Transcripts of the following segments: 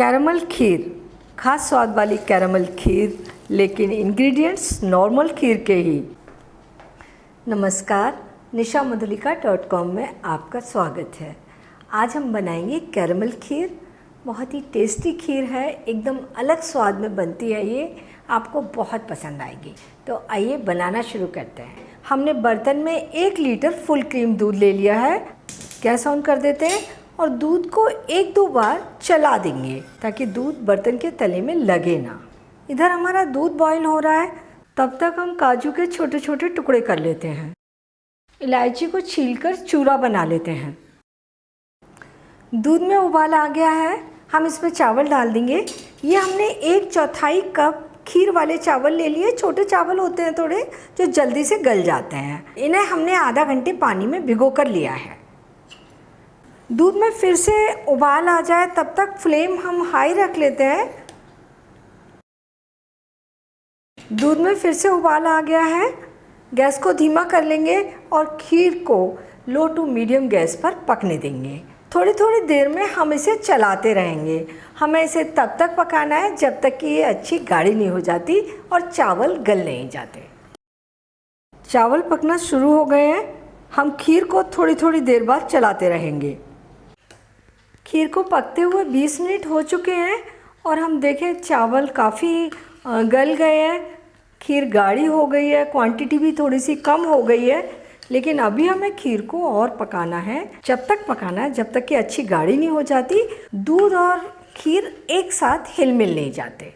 Caramel खीर, खास स्वाद वाली कैरमल खीर, लेकिन इंग्रेडिएंट्स नॉर्मल खीर के ही। नमस्कार, nishamudhalika.com में आपका स्वागत है। आज हम बनाएंगे कैरमल खीर। बहुत ही टेस्टी खीर है, एकदम अलग स्वाद में बनती है। ये आपको बहुत पसंद आएगी। तो आइए बनाना शुरू करते हैं। हमने बर्तन में 1 लीटर फुल क्रीम दूध ले लिया है। गैस ऑन कर देते हैं और दूध को 1-2 बार चला देंगे ताकि दूध बर्तन के तले में लगे ना। इधर हमारा दूध बॉईल हो रहा है, तब तक हम काजू के छोटे छोटे टुकड़े कर लेते हैं। इलायची को छीलकर चूरा बना लेते हैं। दूध में उबाल आ गया है, हम इसमें चावल डाल देंगे। ये हमने 1/4 कप खीर वाले चावल ले लिए। छोटे चावल होते हैं थोड़े, जो जल्दी से गल जाते हैं। इन्हें हमने आधा घंटे पानी में भिगो कर लिया है। दूध में फिर से उबाल आ जाए तब तक फ्लेम हम हाई रख लेते हैं। दूध में फिर से उबाल आ गया है, गैस को धीमा कर लेंगे और खीर को लो टू मीडियम गैस पर पकने देंगे। थोड़ी थोड़ी देर में हम इसे चलाते रहेंगे। हमें इसे तब तक पकाना है जब तक कि ये अच्छी गाढ़ी नहीं हो जाती और चावल गल नहीं जाते। चावल पकना शुरू हो गए हैं, हम खीर को थोड़ी थोड़ी देर बाद चलाते रहेंगे। खीर को पकते हुए 20 मिनट हो चुके हैं और हम देखें चावल काफ़ी गल गए हैं, खीर गाढ़ी हो गई है, क्वांटिटी भी थोड़ी सी कम हो गई है। लेकिन अभी हमें खीर को और पकाना है। जब तक पकाना है जब तक कि अच्छी गाढ़ी नहीं हो जाती, दूध और खीर एक साथ हिल मिल नहीं जाते।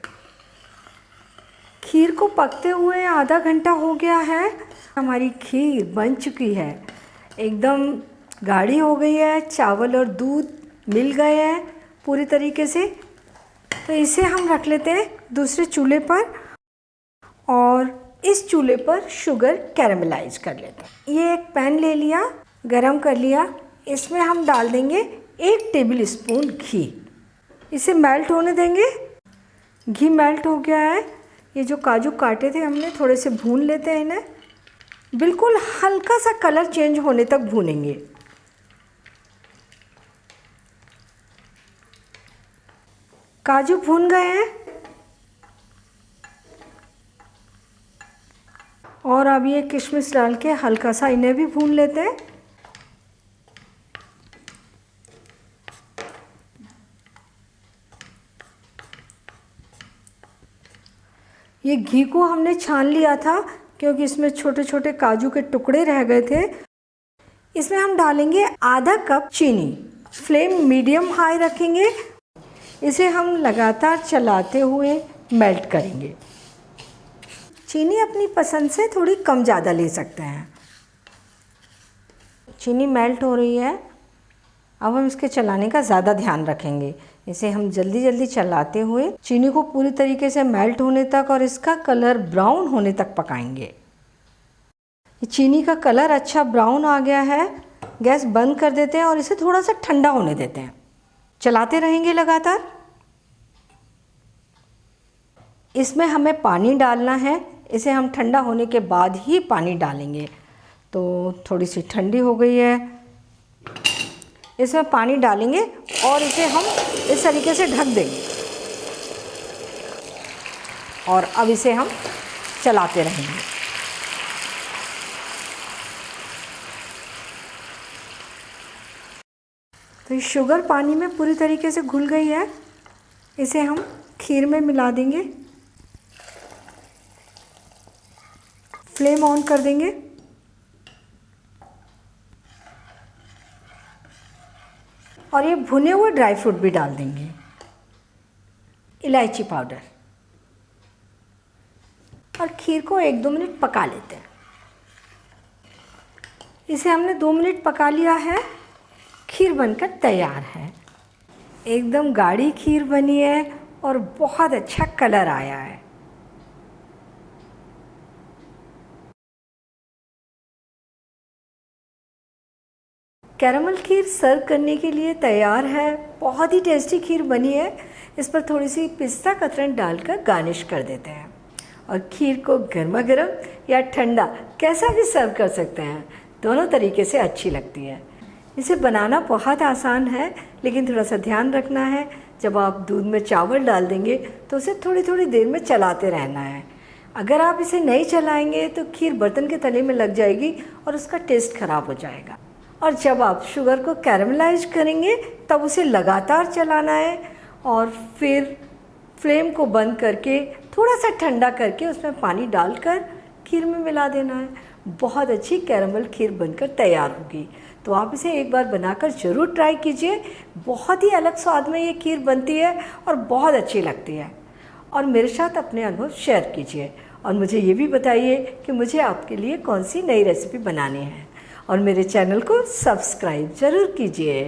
खीर को पकते हुए आधा घंटा हो गया है। हमारी खीर बन चुकी है, एकदम गाढ़ी हो गई है, चावल और दूध मिल गए हैं पूरी तरीके से। तो इसे हम रख लेते हैं दूसरे चूल्हे पर और इस चूल्हे पर शुगर कैरेमलाइज कर लेते हैं। ये एक पैन ले लिया, गरम कर लिया। इसमें हम डाल देंगे 1 टेबल स्पून घी। इसे मेल्ट होने देंगे। घी मेल्ट हो गया है। ये जो काजू काटे थे हमने, थोड़े से भून लेते हैं इन्हें। बिल्कुल हल्का सा कलर चेंज होने तक भूनेंगे। काजू भून गए हैं और अब ये किशमिश डाल के हल्का सा इन्हें भी भून लेते हैं। ये घी को हमने छान लिया था क्योंकि इसमें छोटे छोटे काजू के टुकड़े रह गए थे। इसमें हम डालेंगे आधा कप चीनी। फ्लेम मीडियम हाई रखेंगे। इसे हम लगातार चलाते हुए मेल्ट करेंगे। चीनी अपनी पसंद से थोड़ी कम ज़्यादा ले सकते हैं। चीनी मेल्ट हो रही है। अब हम इसके चलाने का ज़्यादा ध्यान रखेंगे। इसे हम जल्दी जल्दी चलाते हुए चीनी को पूरी तरीके से मेल्ट होने तक और इसका कलर ब्राउन होने तक पकाएंगे। चीनी का कलर अच्छा ब्राउन आ गया है। गैस बंद कर देते हैं और इसे थोड़ा सा ठंडा होने देते हैं। चलाते रहेंगे लगातार। इसमें हमें पानी डालना है। इसे हम ठंडा होने के बाद ही पानी डालेंगे। तो थोड़ी सी ठंडी हो गई है, इसमें पानी डालेंगे और इसे हम इस तरीके से ढक देंगे और अब इसे हम चलाते रहेंगे। तो शुगर पानी में पूरी तरीके से घुल गई है। इसे हम खीर में मिला देंगे। फ्लेम ऑन कर देंगे और ये भुने हुए ड्राई फ्रूट भी डाल देंगे। इलायची पाउडर और खीर को 1-2 मिनट पका लेते हैं। इसे हमने 2 मिनट पका लिया है। खीर बनकर तैयार है। एकदम गाढ़ी खीर बनी है और बहुत अच्छा कलर आया है। कैरमल खीर सर्व करने के लिए तैयार है। बहुत ही टेस्टी खीर बनी है। इस पर थोड़ी सी पिस्ता कतरन डालकर गार्निश कर देते हैं और खीर को गर्मा गर्म या ठंडा कैसा भी सर्व कर सकते हैं। दोनों तरीके से अच्छी लगती है। इसे बनाना बहुत आसान है, लेकिन थोड़ा सा ध्यान रखना है जब आप दूध में चावल डाल देंगे तो उसे थोड़ी थोड़ी देर में चलाते रहना है। अगर आप इसे नहीं चलाएंगे तो खीर बर्तन के तले में लग जाएगी और उसका टेस्ट ख़राब हो जाएगा। और जब आप शुगर को कैरमलाइज करेंगे तब उसे लगातार चलाना है और फिर फ्लेम को बंद करके थोड़ा सा ठंडा करके उसमें पानी डालकर खीर में मिला देना है। बहुत अच्छी कैरमल खीर बनकर तैयार होगी। तो आप इसे एक बार बनाकर ज़रूर ट्राई कीजिए। बहुत ही अलग स्वाद में ये खीर बनती है और बहुत अच्छी लगती है। और मेरे साथ अपने अनुभव शेयर कीजिए और मुझे ये भी बताइए कि मुझे आपके लिए कौन सी नई रेसिपी बनानी है। और मेरे चैनल को सब्सक्राइब ज़रूर कीजिए।